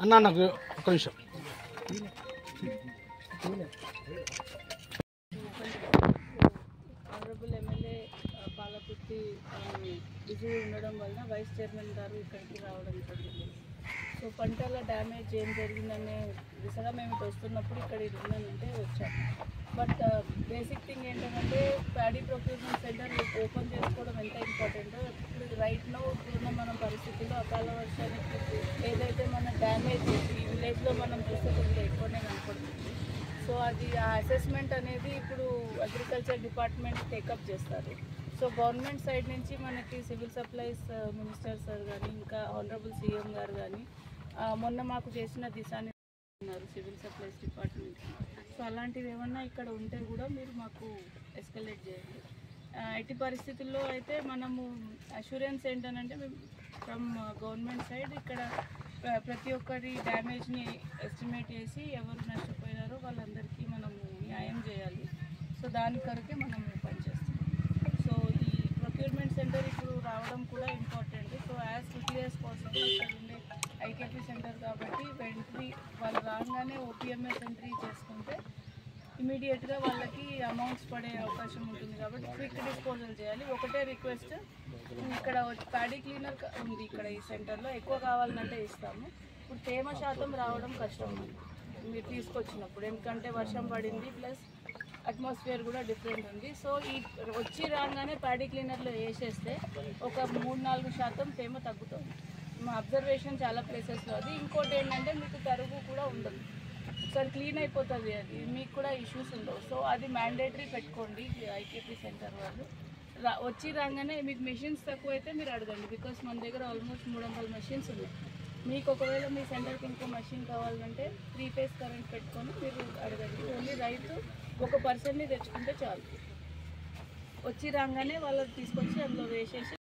అన్న నాకు ఒక నిమిషం. ఆనరబుల్ ఎమ్మెల్యే పాలకుర్తి బిజీ ఉండడం వలన వైస్ చైర్మన్ గారు ఇక్కడికి రావడం జరిగింది. సో పంటల డ్యామేజ్ ఏం జరిగిందనే దిశగా మేము వస్తున్నప్పుడు ఇక్కడ ఉంటే వచ్చాము. బట్ బేసిక్ థింగ్ ఏంటంటే ప్యాడీ ప్రొక్యూర్మెంట్ సెంటర్ ఓపెన్ చేసుకోవడం ఎంత ఇంపార్టెంటో ఇప్పుడు రైట్నో ఇప్పుడున్న మన పరిస్థితుల్లో అకాల వర్షానికి ఏదైతే మన డ్యామేజ్ ఈ విలేజ్లో మనం చూస్తే కొంచెం ఎక్కువనే కనపడుతుంది. సో అది ఆ అసెస్మెంట్ అనేది ఇప్పుడు అగ్రికల్చర్ డిపార్ట్మెంట్ టేకప్ చేస్తారు. సో గవర్నమెంట్ సైడ్ నుంచి మనకి సివిల్ సప్లైస్ మినిస్టర్ సార్ కానీ ఇంకా ఆనరబుల్ సీఎం గారు కానీ మొన్న మాకు చేసిన దిశాని ఉన్నారు సివిల్ సప్లైస్ డిపార్ట్మెంట్. సో అలాంటివి ఏమన్నా ఇక్కడ ఉంటే కూడా మీరు మాకు ఎస్కలేట్ చేయండి. ఎట్టి పరిస్థితుల్లో అయితే మనము అష్యూరెన్స్ ఏంటనంటే మేము ఫ్రమ్ గవర్నమెంట్ సైడ్ ఇక్కడ ప్రతి ఒక్కరి డ్యామేజ్ని ఎస్టిమేట్ చేసి ఎవరు నష్టపోయారో వాళ్ళందరికీ మనము న్యాయం చేయాలి. సో దాని కొరకే మనం పనిచేస్తాం. సో ఈ ప్రొక్యూర్మెంట్ సెంటర్ ఇప్పుడు రావడం కూడా important. So as quickly as possible ఇక్కడ ఉండే ఐకేపీ సెంటర్ కాబట్టి ఎంట్రీ వాళ్ళు రాగానే ఓపీఎంఎస్ ఎంట్రీ చేసుకుంటే ఇమీడియట్గా వాళ్ళకి అమౌంట్స్ పడే అవకాశం ఉంటుంది కాబట్టి క్విక్ డిస్పోజల్ చేయాలి. ఒకటే రిక్వెస్ట్, ఇక్కడ ప్యాడీ క్లీనర్ ఉంది ఇక్కడ ఈ సెంటర్లో, ఎక్కువ కావాలంటే ఇస్తాము. ఇప్పుడు తేమ శాతం రావడం కష్టం మీరు తీసుకొచ్చినప్పుడు, ఎందుకంటే వర్షం పడింది ప్లస్ అట్మాస్ఫియర్ కూడా డిఫరెంట్ ఉంది. సో ఈ వచ్చి రాగానే ప్యాడీ క్లీనర్లో వేసేస్తే ఒక 3-4% తేమ తగ్గుతుంది. మా అబ్జర్వేషన్ చాలా ప్లేసెస్లో అది. ఇంకోటి ఏంటంటే మీకు తరుగు కూడా ఉండదు, ఒకసారి క్లీన్ అయిపోతుంది, అది మీకు కూడా ఇష్యూస్ ఉండవు. సో అది మ్యాండేటరీ పెట్టుకోండి ఐకేపీ సెంటర్ వాళ్ళు. వచ్చి రాగానే మీకు మెషిన్స్ తక్కువ అయితే మీరు అడగండి, బికాస్ మన దగ్గర ఆల్మోస్ట్ 300 మెషిన్స్ ఉన్నాయి. మీకు ఒకవేళ మీ సెంటర్కి ఇంకో మెషిన్ కావాలంటే 3 ఫేజ్ కరెంట్ పెట్టుకొని మీరు అడగండి. ఓన్లీ రైతు ఒక పర్సన్ని తెచ్చుకుంటే చాలు. వచ్చి రాగానే వాళ్ళు తీసుకొచ్చి అందులో వేసేసి